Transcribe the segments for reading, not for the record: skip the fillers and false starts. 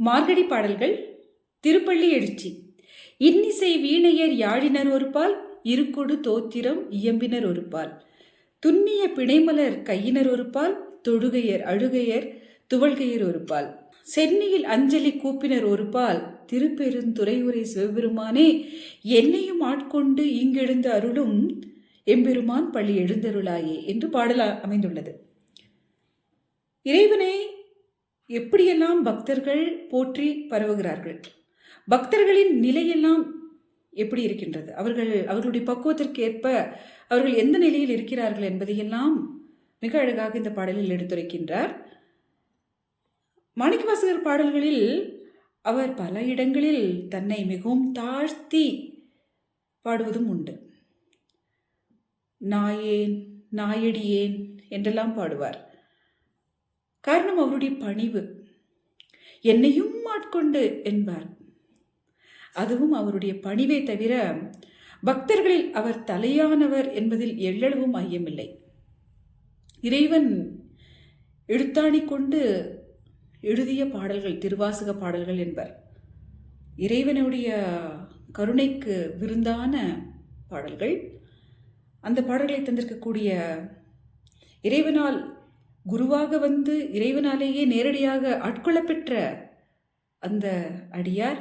மார்கழி பாடல்கள். திருப்பள்ளி எழுச்சி. இன்னிசை வீணையர் யாழினர் ஒருபால், இருக்கொடு தோத்திரம் இயம்பினர் ஒருபால், துன்னிய பிணைமலர் கையினர் ஒருபால், தொழுகையர் அழுகையர் துவள்கையர் ஒருபால், சென்னியில் அஞ்சலி கூப்பினர் ஒருபால், திருப்பெருந்துறையுரை சிவபெருமானே என்னையும் ஆட்கொண்டு இங்கெழுந்த அருளும் எம்பெருமான் பள்ளி எழுந்தருளாயே என்று பாடல் அமைந்துள்ளது. இறைவனை எப்படியெல்லாம் பக்தர்கள் போற்றி பரவுகிறார்கள், பக்தர்களின் நிலையெல்லாம் எப்படி இருக்கின்றது, அவர்களுடைய பக்குவத்திற்கு ஏற்ப அவர்கள் எந்த நிலையில் இருக்கிறார்கள் என்பதையெல்லாம் மிக அழகாக இந்த பாடலில் எடுத்துரைக்கின்றார். மாணிக்கவாசகர் பாடல்களில் அவர் பல இடங்களில் தன்னை மிகவும் தாழ்த்தி பாடுவதும் உண்டு. நாயேன் நாயடியேன் என்றெல்லாம் பாடுவார். காரணம் அவருடைய பணிவு. என்னையும் ஆட்கொண்டு என்பார். அதுவும் அவருடைய பணிவை தவிர பக்தர்களில் அவர் தலையானவர் என்பதில் எள்ளளவும் ஐயமில்லை. இறைவன் எழுத்தாணி கொண்டு எழுதிய பாடல்கள் திருவாசக பாடல்கள் என்பர். இறைவனுடைய கருணைக்கு விருந்தான பாடல்கள். அந்த பாடல்களை தந்திருக்கக்கூடிய இறைவனால் குருவாக வந்து இறைவனாலேயே நேரடியாக ஆட்கொள்ளப்பெற்ற அந்த அடியார்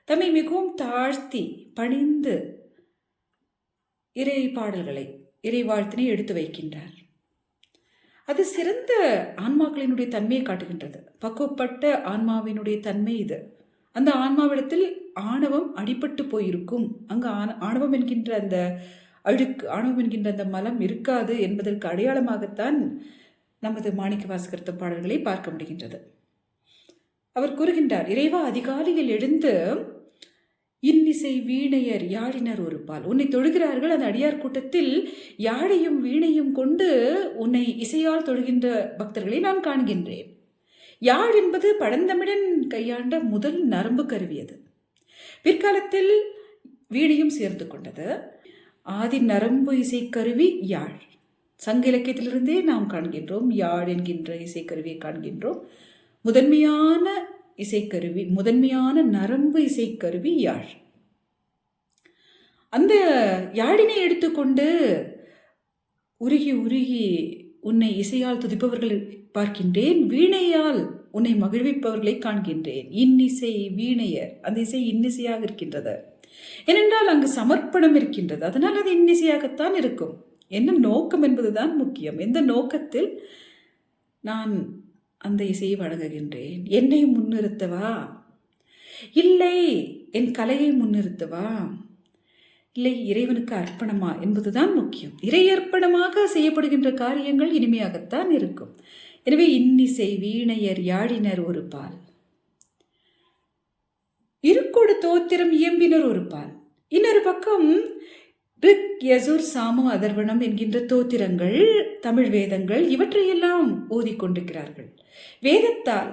தம்மை மிகவும் தாழ்த்தி பணிந்து இறை பாடல்களை இறை வாழ்த்தினை எடுத்து வைக்கின்றார். அது சிறந்த ஆன்மாக்களினுடைய தன்மையை காட்டுகின்றது. பக்குவப்பட்ட ஆன்மாவினுடைய தன்மை இது. அந்த ஆன்மாவிடத்தில் ஆணவம் அடிபட்டு போயிருக்கும். அங்கு ஆணவம் என்கின்ற அந்த அழுக்கு, ஆணவம் என்கின்ற அந்த மலம் இருக்காது என்பதற்கு அடையாளமாகத்தான் நமது மாணிக்கவாசகர் பாடல்களை பார்க்க முடிகின்றது. அவர் கூறுகின்றார், இறைவா அதிகாலையில் எழுந்து இன்னிசை வீணையர் யாழினர் ஒருபால். உன்னை தொழுகிறார்கள். அந்த அடியார் கூட்டத்தில் யாழையும் வீணையும் கொண்டு உன்னை இசையால் தொழுகின்ற பக்தர்களை நான் காண்கின்றேன். யாழ் என்பது பழந்தமிழன் கையாண்ட முதல் நரம்பு கருவியது. பிற்காலத்தில் வீணையும் சேர்ந்து கொண்டது. ஆதி நரம்பு இசைக்கருவி யாழ். சங்க இலக்கியத்திலிருந்தே நாம் காண்கின்றோம். யாழ் என்கின்ற இசைக்கருவியை காண்கின்றோம். முதன்மையான இசைக்கருவி, முதன்மையான நரம்பு இசைக்கருவி யாழ். அந்த யாழினை எடுத்துக்கொண்டு உருகி உருகி உன்னை இசையால் துதிப்பவர்கள் பார்க்கின்றேன். வீணையால் உன்னை மகிழ்விப்பவர்களை காண்கின்றேன். இன்னிசை வீணையர். அந்த இசை இன்னிசையாக இருக்கின்றது. ஏனென்றால் அங்கு சமர்ப்பணம் இருக்கின்றது. அதனால் அது இன்னிசையாகத்தான் இருக்கும். என்ன நோக்கம் என்பதுதான் முக்கியம். எந்த நோக்கத்தில் நான் அந்த இசையை வழங்குகின்றேன்? என்னை முன்னிறுத்தவா, இல்லை என் கலையை முன்னிறுத்தவா, இல்லை இறைவனுக்கு அர்ப்பணமா என்பதுதான் முக்கியம். இறை அர்ப்பணமாக செய்யப்படுகின்ற காரியங்கள் இனிமையாகத்தான் இருக்கும். எனவே இன்னிசை வீணையர் யாழினர் ஒரு பால், இருக்கொடு தோத்திரம் இயம்பினர் ஒரு பால். இன்னொரு பக்கம் ரிக், யசுர், சாமம், அதர்வணம் என்கின்ற தோத்திரங்கள், தமிழ் வேதங்கள் இவற்றையெல்லாம் ஓதிக்கொண்டிருக்கிறார்கள். வேதத்தால்,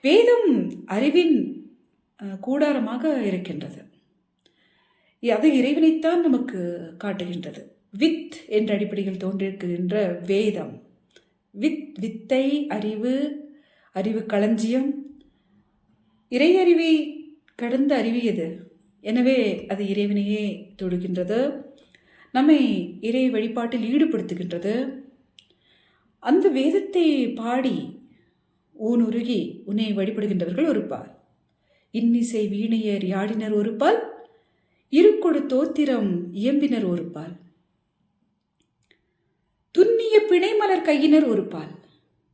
வேதம் அறிவின் கூடாரமாக இருக்கின்றது. அது இறைவனைத்தான் நமக்கு காட்டுகின்றது. வித் என்ற அடிப்படையில் தோன்றியிருக்கின்ற வேதம். வித்தை, அறிவு, அறிவு களஞ்சியம். இறை அறிவை கடந்த அறிவு எது? எனவே அது இறைவனையே தொடுகின்றது. நம்மை இறை வழிபாட்டில் ஈடுபடுத்துகின்றது. அந்த வேதத்தை பாடி ஊனுருகி உன்னை வழிபடுகின்றவர்கள் ஒருபால். இன்னிசை வீணையர் யாழினர் ஒருபால், இருக்கொடு தோத்திரம் இயம்பினர் ஒருபால், துன்னிய பிணைமலர் கையினர் ஒருபால்.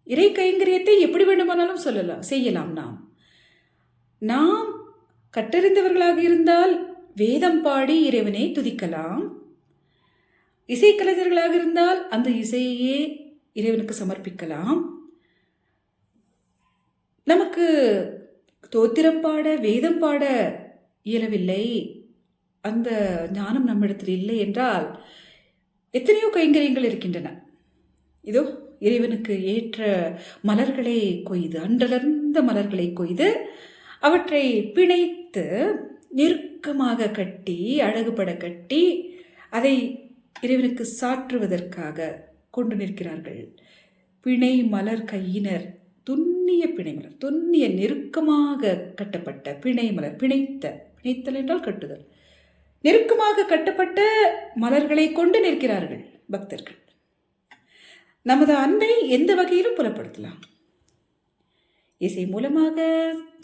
இறை கைங்கரியத்தை எப்படி வேண்டுமானாலும் செய்யலாம். நாம் கற்றறிந்தவர்களாக இருந்தால் வேதம் பாடி இறைவனை துதிக்கலாம். இசைக்கலைஞர்களாக இருந்தால் அந்த இசையே இறைவனுக்கு சமர்ப்பிக்கலாம். நமக்கு தோத்திரம் பாட, வேதம் பாட இயலவில்லை, அந்த ஞானம் நம்மிடத்தில் இல்லை என்றால் எத்தனையோ கைங்கரியங்கள் இருக்கின்றன. இதோ இறைவனுக்கு ஏற்ற மலர்களை கொய்து, அன்றலர்ந்த மலர்களை கொய்து அவற்றை பிணைத்து நெருக்கமாக கட்டி, அழகுபட கட்டி அதை இறைவனுக்கு சாற்றுவதற்காக கொண்டு நிற்கிறார்கள். பிணை மலர் கையினர் துன்னிய துண்ணிய பிணைமலர், துண்ணிய நெருக்கமாக கட்டப்பட்ட பிணைமலர், பிணைத்தல் என்றால் கட்டுதல், நெருக்கமாக கட்டப்பட்ட மலர்களை கொண்டு நிற்கிறார்கள் பக்தர்கள். நமது அன்பை எந்த வகையிலும் புலப்படுத்தலாம். இசை மூலமாக,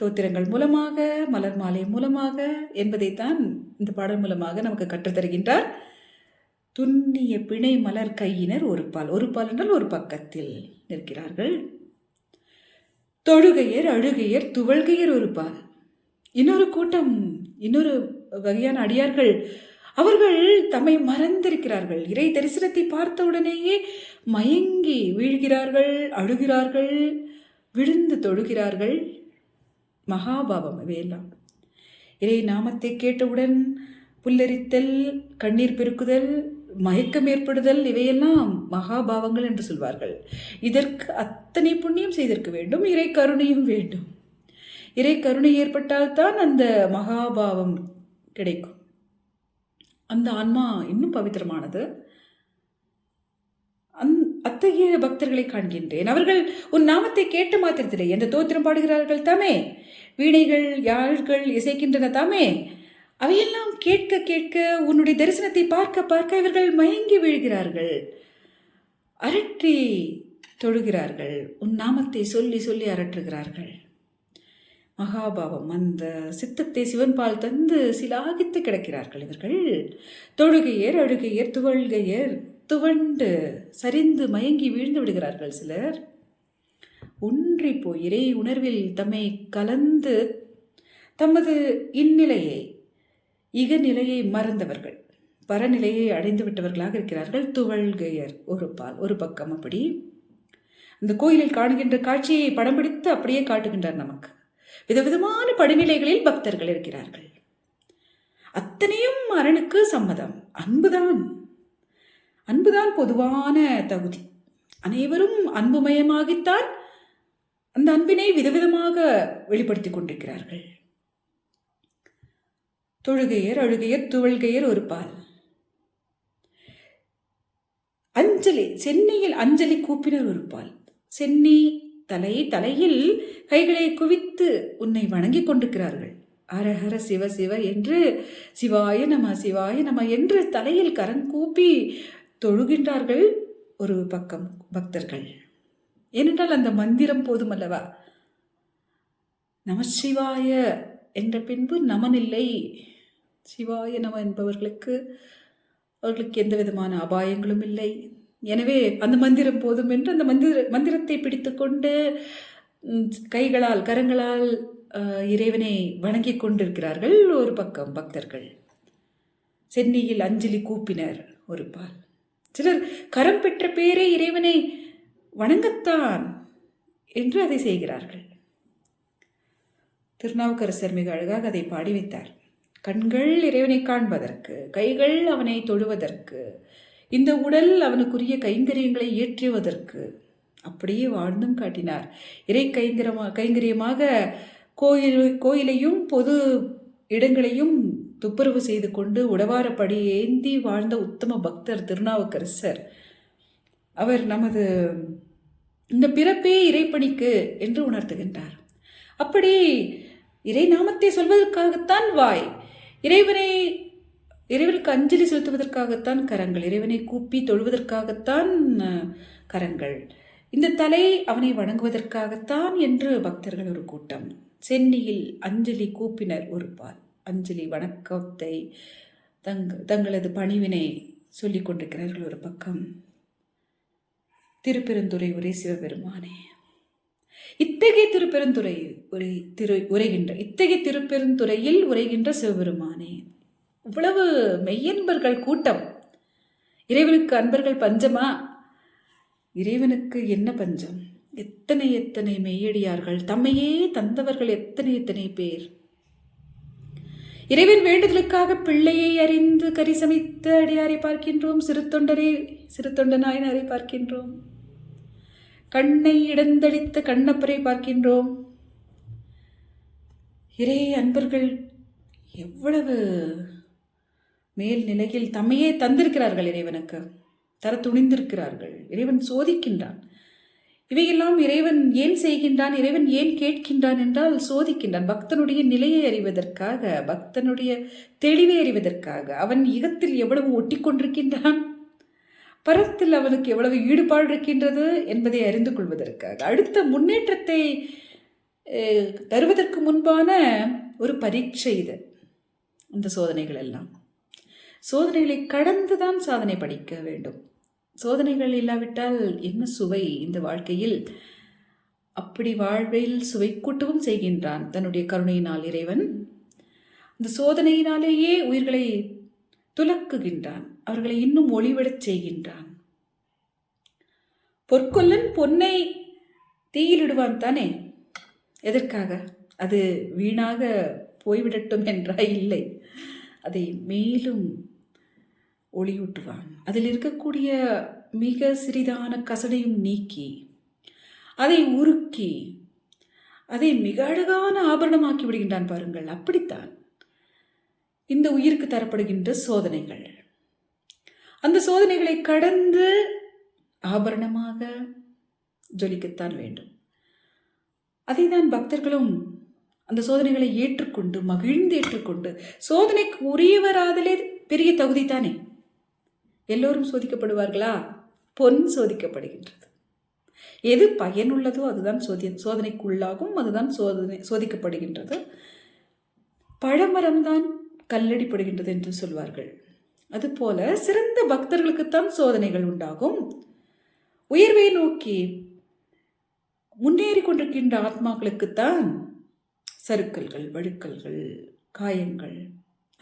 தோத்திரங்கள் மூலமாக, மலர் மாலை மூலமாக என்பதைத்தான் இந்த பாடல் மூலமாக நமக்கு கற்றுத்தருகின்றார். துண்ணிய பிணை மலர் கையினர் ஒரு பால், ஒரு பால் என்றால் ஒரு பக்கத்தில் நிற்கிறார்கள். தொழுகையர், அழுகையர், துவள்கையர் ஒரு பால். இன்னொரு கூட்டம், இன்னொரு வகையான அடியார்கள், அவர்கள் தம்மை மறந்திருக்கிறார்கள். இறை தரிசனத்தை பார்த்தவுடனேயே மயங்கி வீழ்கிறார்கள், அழுகிறார்கள், விழுந்து தொழுகிறார்கள். மகாபாவம் இவையெல்லாம். இறை நாமத்தை கேட்டவுடன் புல்லரித்தல், கண்ணீர் பெருக்குதல், மயக்கம் ஏற்படுதல், இவையெல்லாம் மகாபாவங்கள் என்று சொல்வார்கள். இதற்கு அத்தனை புண்ணியம் செய்திருக்க வேண்டும், இறை கருணையும் வேண்டும். இறை கருணை ஏற்பட்டால்தான் அந்த மகாபாவம் கிடைக்கும். அந்த ஆன்மா இன்னும் பவித்திரமானது. அத்தகைய பக்தர்களை காண்கின்றேன். அவர்கள் உன் நாமத்தை கேட்ட மாத்திரத்திலே எந்த தோத்திரம் பாடுகிறார்கள் தாமே, வீணைகள் யாழ்கள் இசைக்கின்றன தாமே, அவையெல்லாம் கேட்க கேட்க, உன்னுடைய தரிசனத்தை பார்க்க பார்க்க இவர்கள் மயங்கி வீழ்கிறார்கள், அரற்றி தொழுகிறார்கள், உன் நாமத்தை சொல்லி சொல்லி அரற்றுகிறார்கள். மகாபாவம், அந்த சித்தத்தை சிவன்பால் தந்து சிலாகித்து கிடக்கிறார்கள் இவர்கள். தொழுகையர், அழுகையர், துவள்கையர், துவண்டு சரிந்து மயங்கி வீழ்ந்து விடுகிறார்கள் சிலர். ஒன்றி போய் இறை உணர்வில் தம்மை கலந்து தமது இந்நிலையை, இகநிலையை மறந்தவர்கள், பரநிலையை அடைந்து விட்டவர்களாக இருக்கிறார்கள். துவள்கையர் ஒரு பால், ஒரு பக்கம். அப்படி அந்த கோயிலில் காணுகின்ற காட்சியை படம் பிடித்து அப்படியே காட்டுகின்றார் நமக்கு. விதவிதமான படிநிலைகளில் பக்தர்கள் இருக்கிறார்கள். அத்தனையும் அரணுக்கு சம்மதம். அன்புதான், அன்புதான் பொதுவான தகுதி. அனைவரும் அன்புமயமாகித்தான் அந்த அன்பினை விதவிதமாக வெளிப்படுத்தி கொண்டிருக்கிறார்கள். தொழுகையர், அழுகையர், துவள்கையர் ஒரு பால். அஞ்சலி, சென்னியில் அஞ்சலி கூப்பினர் ஒரு பால். சென்னி தலையில் கைகளை குவித்து உன்னை வணங்கி கொண்டிருக்கிறார்கள். ஹரஹர சிவ சிவ என்று, சிவாய நம சிவாய நம என்று தலையில் கரங்கூப்பி தொழுகின்றார்கள் ஒரு பக்கம் பக்தர்கள். ஏனென்றால் அந்த மந்திரம் போதுமல்லவா. நம சிவாய என்ற பின்பு நமனில்லை. சிவாய நம என்பவர்களுக்கு அவர்களுக்கு எந்த விதமான அபாயங்களும் இல்லை. எனவே அந்த மந்திரம் போதும் என்று அந்த மந்திரத்தை பிடித்து கொண்டு கைகளால், கரங்களால் இறைவனை வணங்கி கொண்டிருக்கிறார்கள் ஒரு பக்கம் பக்தர்கள். சென்னியில் அஞ்சலி கூப்பினர் ஒரு பால். சிலர் கரம் பெற்ற பேரே இறைவனை வணங்கத்தான் என்று அதை செய்கிறார்கள். திருநாவுக்கரசர் மிக அழகாக அதை பாடி வைத்தார். கண்கள் இறைவனை காண்பதற்கு, கைகள் அவனை தொழுவதற்கு, இந்த உடல் அவனுக்குரிய கைங்கரியங்களை ஏற்றுவதற்கு அப்படியே வாழ்ந்தும் காட்டினார். இறை கைங்கரியமாக கோயிலையும் பொது இடங்களையும் துப்புரவு செய்து கொண்டு உடவாரப்படி ஏந்தி வாழ்ந்த உத்தம பக்தர் திருநாவுக்கரசர். அவர் நமது இந்த பிறப்பே இறைப்பணிக்கு என்று உணர்த்துகின்றார். அப்படி இறை நாமத்தை சொல்வதற்காகத்தான் வாய், இறைவனுக்கு அஞ்சலி செலுத்துவதற்காகத்தான் கரங்கள், இறைவனை கூப்பி தொழுவதற்காகத்தான் கரங்கள், இந்த தலை அவனை வணங்குவதற்காகத்தான் என்று பக்தர்கள் ஒரு கூட்டம். சென்னியில் அஞ்சலி கூப்பினர் ஒரு பால். அஞ்சலி வணக்கத்தை தங்களது பணிவினை சொல்லிக் கொண்டிருக்கிறார்கள் ஒரு பக்கம். திருப்பெருந்துறை உரை சிவபெருமானே, இத்தகைய திருப்பெருந்துறை இத்தகைய திருப்பெருந்துறையில் உரைகின்ற சிவபெருமானே, இவ்வளவு மெய்யன்பர்கள் கூட்டம். இறைவனுக்கு அன்பர்கள் பஞ்சமா? இறைவனுக்கு என்ன பஞ்சம்? எத்தனை எத்தனை மெய்யடியார்கள், தம்மையே தந்தவர்கள் எத்தனை எத்தனை பேர். இறைவன் வேண்டுதலுக்காக பிள்ளையை அறிந்து கரிசமைத்த அடியாரை பார்க்கின்றோம். சிறு தொண்டனாயினரை பார்க்கின்றோம். கண்ணை இடந்தளித்த கண்ணப்பரை பார்க்கின்றோம். இறை அன்பர்கள் எவ்வளவு மேல் நிலையில் தம்மையே தந்திருக்கிறார்கள். இறைவனுக்கு தர துணிந்திருக்கிறார்கள். இறைவன் சோதிக்கின்றான். இவையெல்லாம் இறைவன் ஏன் செய்கின்றான், இறைவன் ஏன் கேட்கின்றான் என்றால் சோதிக்கின்றான். பக்தனுடைய நிலையை அறிவதற்காக, பக்தனுடைய தெளிவை அறிவதற்காக. அவன் இகத்தில் எவ்வளவு ஒட்டி கொண்டிருக்கின்றான், பரத்தில் அவனுக்கு எவ்வளவு ஈடுபாடு இருக்கின்றது என்பதை அறிந்து கொள்வதற்காக, அடுத்த முன்னேற்றத்தை தருவதற்கு முன்பான ஒரு பரீட்சை இது. இந்த சோதனைகள் எல்லாம் சோதனைகளை கடந்துதான் சாதனை படிக்க வேண்டும். சோதனைகள் இல்லாவிட்டால் என்ன சுவை இந்த வாழ்க்கையில்? அப்படி வாழ்வில் சுவை கூட்டவும் செய்கின்றான் தன்னுடைய கருணையினால் இறைவன். இந்த சோதனையினாலேயே உயிர்களை துலக்குகின்றான், அவர்களை இன்னும் ஒளிவிடச் செய்கின்றான். பொற்கொல்லன் பொன்னை தீயிலிடுவான் தானே, எதற்காக? அது வீணாக போய்விடட்டும் என்றால் இல்லை, அதை மேலும் ஒளியூட்டுவான். அதில் இருக்கக்கூடிய மிக சிறிதான கசடையும் நீக்கி அதை உருக்கி அதை மிக அழகான ஆபரணமாக்கி விடுகின்றான் பாருங்கள். அப்படித்தான் இந்த உயிருக்கு தரப்படுகின்ற சோதனைகள். அந்த சோதனைகளை கடந்து ஆபரணமாக ஜொலிக்கத்தான் வேண்டும். அதை தான் பக்தர்களும் அந்த சோதனைகளை ஏற்றுக்கொண்டு மகிழ்ந்து ஏற்றுக்கொண்டு, சோதனைக்கு உரியவராதலே பெரிய தகுதி தானே. எல்லோரும் சோதிக்கப்படுவார்களா? பொன் சோதிக்கப்படுகின்றது. எது பயனுள்ளதோ அதுதான் சோதனைக்குள்ளாகும், அதுதான் சோதிக்கப்படுகின்றது. பழமரம்தான் கல்லடிப்படுகின்றது என்று சொல்வார்கள். அதுபோல சிறந்த பக்தர்களுக்குத்தான் சோதனைகள் உண்டாகும். உயர்வை நோக்கி முன்னேறி கொண்டிருக்கின்ற ஆத்மாக்களுக்குத்தான் சறுக்கல்கள், வழுக்கல்கள், காயங்கள்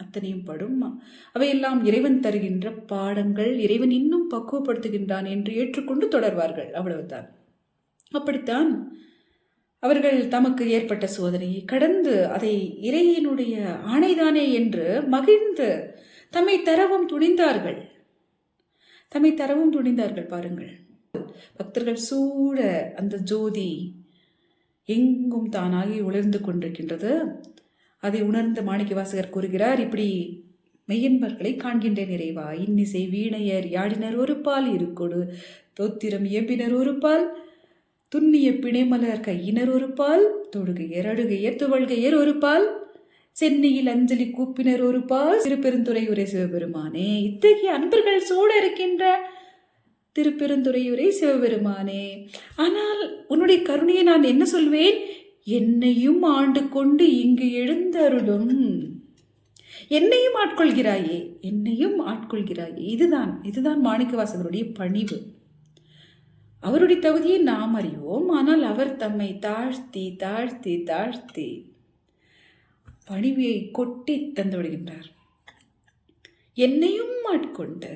அத்தனையும் படும். அவையெல்லாம் இறைவன் தருகின்ற பாடங்கள், இறைவன் இன்னும் பக்குவப்படுத்துகின்றான் என்று ஏற்றுக்கொண்டு தொடர்வார்கள். அவ்வளவுதான். அப்படித்தான் அவர்கள் தமக்கு ஏற்பட்ட சோதனையை கடந்து அதை இறைவனுடைய ஆணைதானே என்று மகிழ்ந்து தம்மை தரவும் துணிந்தார்கள். பாருங்கள். பக்தர்கள் சூழ அந்த ஜோதி எங்கும் தானாகி உணர்ந்து கொண்டிருக்கின்றது. அதை உணர்ந்த மாணிக்கவாசகர் கூறுகிறார், இப்படி மெய்யன்பர்களை காண்கின்றேன் இறைவா. இன்னிசை வீணையர் யாழினர் ஒரு பால், இருக்கொடு தோத்திரம் இயம்பினர் ஒரு பால், துண்ணிய பிணைமலர் கையினர் ஒரு பால், தொழுகையர் அடுகையர் துவழ்கையர் ஒரு பால், சென்னையில் அஞ்சலி கூப்பினர் ஒரு பால், திருப்பெருந்துறையுரை சிவபெருமானே. இத்தகைய அன்பர்கள் சூழ இருக்கின்ற திருப்பெருந்துறையுரை சிவபெருமானே, ஆனால் உன்னுடைய கருணையை நான் என்ன சொல்வேன்? என்னையும் ஆண்டு கொண்டு இங்கு எழுந்தருளும், என்னையும் ஆட்கொள்கிறாயே, என்னையும் ஆட்கொள்கிறாயே. இதுதான் மாணிக்கவாசகருடைய பணிவு. அவருடைய தகுதியை நாம் அறிவோம், ஆனால் அவர் தம்மை தாழ்த்தி தாழ்த்தி தாழ்த்தி பணிவியை கொட்டி தந்து விடுகின்றார். என்னையும் ஆட்கொண்டு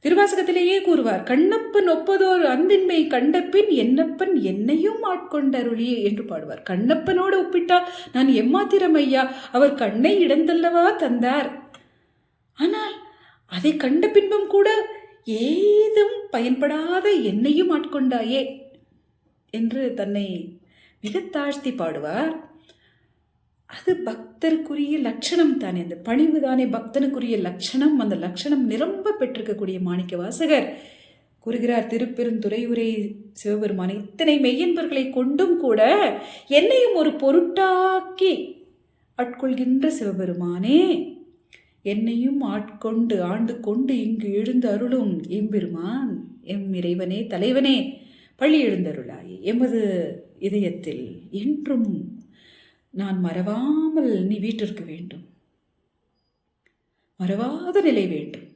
திருவாசகத்திலேயே கூறுவார், கண்ணப்பன் ஒப்பதோர் அன்பின்மை கண்டபின் என்னப்பன் என்னையும் ஆட்கொண்டருளியே என்று பாடுவார். கண்ணப்பனோடு ஒப்பிட்டால் நான் எம்மாத்திரம் ஐயா, அவர் கண்ணை இடந்தல்லவா தந்தார். ஆனால் அதை கண்ட பின்பும் கூட ஏதும் பயன்படாத என்னையும் ஆட்கொண்டாயே என்று தன்னை மிக தாழ்த்தி பாடுவார். அது பக்தருக்குரிய லட்சணம் தானே, அந்த பணிவு தானே பக்தனுக்குரிய லட்சணம். அந்த லட்சணம் நிரம்ப பெற்றிருக்கக்கூடிய மாணிக்க வாசகர் கூறுகிறார், திருப்பெருந்துறையுரை சிவபெருமான் இத்தனை மெய்யன்பர்களை கொண்டும் கூட என்னையும் ஒரு பொருட்டாக்கி ஆட்கொள்கின்ற சிவபெருமானே, என்னையும் ஆட்கொண்டு ஆண்டு கொண்டு இங்கு எழுந்து அருளும் எம்பெருமான், எம் இறைவனே தலைவனே, பள்ளி எழுந்தருளாய் எமது இதயத்தில் என்றும் நான் மறவாமல் நீ வீட்டிற்கு வேண்டும். மறவாத நிலை வேண்டும்,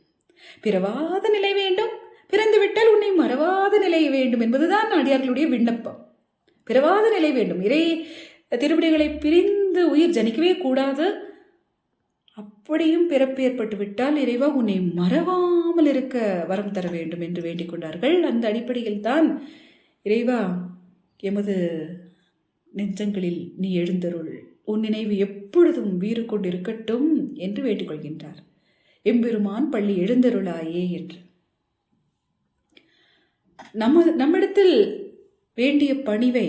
பிறவாத நிலை வேண்டும், பிறந்துவிட்டால் உன்னை மறவாத நிலை வேண்டும் என்பதுதான் அடியார்களுடைய விண்ணப்பம். பிறவாத நிலை வேண்டும். இறை திருவிடைகளை பிரிந்து உயிர் ஜனிக்கவே கூடாது. அப்படியும் பிறப்பு ஏற்பட்டு விட்டால் இறைவா உன்னை மறவாமல் இருக்க வரம் தர வேண்டும் என்று வேண்டிக் கொண்டார்கள். அந்த அடிப்படையில் தான் இறைவா எமது நெஞ்சங்களில் நீ எழுந்தருள், உன் நினைவு எப்பொழுதும் வீறு கொண்டிருக்கட்டும் என்று வேண்டிக் கொள்கின்றார். எம்பெருமான் பள்ளி எழுந்தருளாயே என்று நம்மிடத்தில் வேண்டிய பணிவை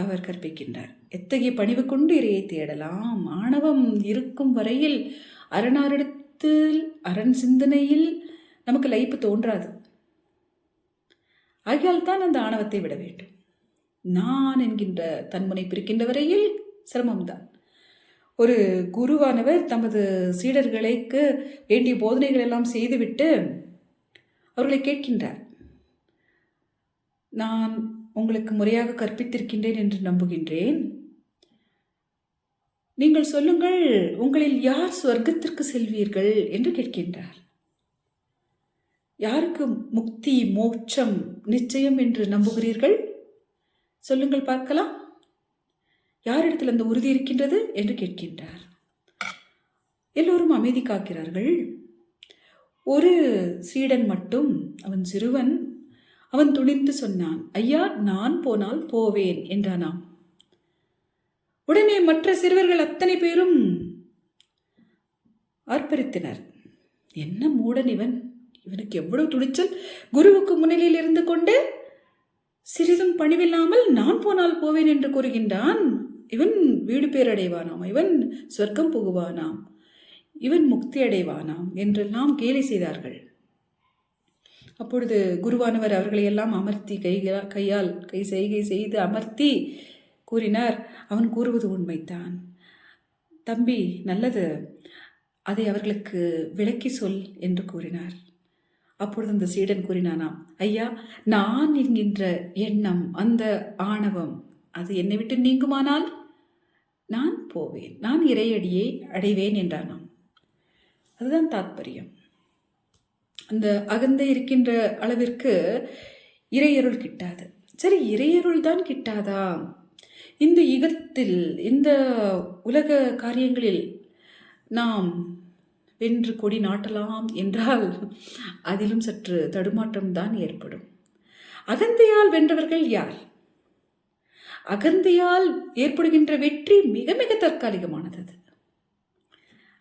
அவர் கற்பிக்கின்றார். எத்தகைய பணிவு கொண்டு இறையை தேடலாம்? ஆணவம் இருக்கும் வரையில் அரணாரிடத்தில் அரண் சிந்தனையில் நமக்கு லைப்பு தோன்றாது. ஆகையால் தான் அந்த ஆணவத்தை விட வேண்டும். நான் என்கின்ற தன்முனை பிரிக்கின்ற வரையில் சிரமம்தான். ஒரு குருவானவர் தமது சீடர்களுக்கு வேண்டிய போதனைகள் எல்லாம் செய்துவிட்டு அவர்களை கேட்கின்றார், நான் உங்களுக்கு முறையாக கற்பித்திருக்கின்றேன் என்று நம்புகின்றேன். நீங்கள் சொல்லுங்கள், உங்களில் யார் சொர்க்கத்திற்கு செல்வீர்கள் என்று கேட்கின்றார். யாருக்கு முக்தி மோட்சம் நிச்சயம் என்று நம்புகிறீர்கள்? சொல்லுங்கள் பார்க்கலாம். யாரிடத்தில் அந்த உறுதி இருக்கின்றது என்று கேட்கின்றார். எல்லோரும் அமைதி காக்கிறார்கள். ஒரு சீடன் மட்டும், அவன் சிறுவன், அவன் துணிந்து சொன்னான், ஐயா, நான் போனால் போவேன் என்றானாம். உடனே மற்ற சிறுவர்கள் அத்தனை பேரும் ஆர்ப்பரித்தனர். என்ன மூடன் இவன், இவனுக்கு எவ்வளவு துணிச்சல்! குருவுக்கு முன்னிலையில் இருந்து கொண்டு சிறிதும் பணிவில்லாமல் நான் போனால் போவேன் என்று கூறுகின்றான். இவன் வீடு பேரடைவானாம், இவன் சொர்க்கம் புகுவானாம், இவன் முக்தி அடைவானாம் என்றெல்லாம் கேலி செய்தார்கள். அப்பொழுது குருவானவர் அவர்களை எல்லாம் அமர்த்தி கையால் கை செய்கை செய்து அமர்த்தி கூறினார், அவன் கூறுவது உண்மைத்தான் தம்பி, நல்லது, அதை அவர்களுக்கு விளக்கி சொல் என்று கூறினார். அப்பொழுது அந்த சீடன் கூறினானாம், ஐயா, நான் என்கின்ற எண்ணம், அந்த ஆணவம், அது என்னை விட்டு நீங்குமானால் நான் போவேன், நான் இறையடியை அடைவேன் என்றானாம். அதுதான் தாத்பரியம். அந்த அகந்தை இருக்கின்ற அளவிற்கு இறையருள் கிட்டாது. சரி, இறையருள் தான் கிட்டாதா? இந்த யுகத்தில், இந்த உலக காரியங்களில் நாம் வென்று கொடி நாட்டலாம் என்றால் அதிலும் சற்று தடுமாற்றம் தான் ஏற்படும். அகந்தையால் வென்றவர்கள் யார்? அகந்தையால் ஏற்படுகின்ற வெற்றி மிக மிக தற்காலிகமானது.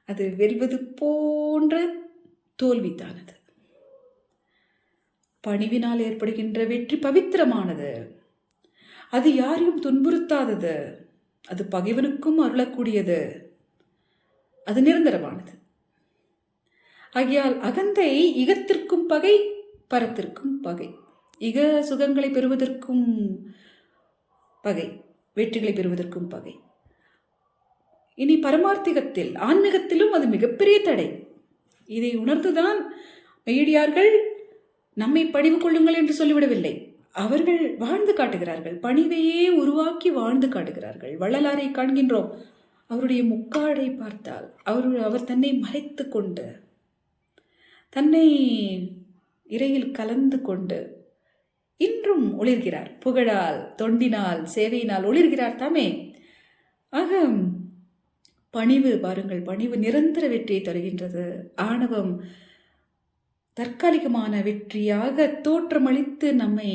அது வெல்வது போன்ற தோல்விதானது. பணிவினால் ஏற்படுகின்ற வெற்றி பவித்திரமானது. அது யாரையும் துன்புறுத்தாதது. அது பகைவனுக்கும் அருளக்கூடியது. அது நிரந்தரமானது. ஆகையால் அகந்தை இகத்திற்கும் பகை, பரத்திற்கும் பகை. இக சுகங்களை பெறுவதற்கும் பகை, வெற்றிகளை பெறுவதற்கும் பகை. இனி பரமார்த்திகத்தில், ஆன்மீகத்திலும் அது மிகப்பெரிய தடை. இதை உணர்ந்துதான் மெய்யடியார்கள் நம்மை பணிவு கொள்ளுங்கள் என்று சொல்லிவிடவில்லை. அவர்கள் வாழ்ந்து காட்டுகிறார்கள். பணிவையே உருவாக்கி வாழ்ந்து காட்டுகிறார்கள். வள்ளலாரை காண்கின்றோம். அவருடைய முக்காடை பார்த்தால் அவர் தன்னை மறைத்து கொண்டு, தன்னை இறையில் கலந்து கொண்டு இன்றும் ஒளிர்கிறார். புகழால், தொண்டினால், சேவையினால் ஒளிர்கிறார் தாமே. ஆக பணிவு பாருங்கள், பணிவு நிரந்தர வெற்றியை தருகின்றது. ஆணவம் தற்காலிகமான வெற்றியாக தோற்றமளித்து நம்மை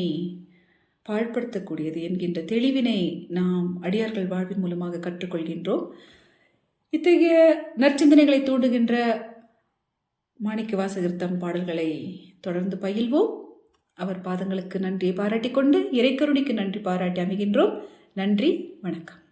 பாழ்படுத்தக்கூடியது என்கின்ற தெளிவினை நாம் அடியார்கள் வாழ்வின் மூலமாக கற்றுக்கொள்கின்றோம். இத்தகைய நற்சிந்தனைகளை தூண்டுகின்ற மாணிக்க வாசகர் தம் பாடல்களை தொடர்ந்து பயில்வோம். அவர் பாதங்களுக்கு நன்றியை பாராட்டிக் கொண்டு இறைக்கருணைக்கு நன்றி பாராட்டி அமைகின்றோம். நன்றி, வணக்கம்.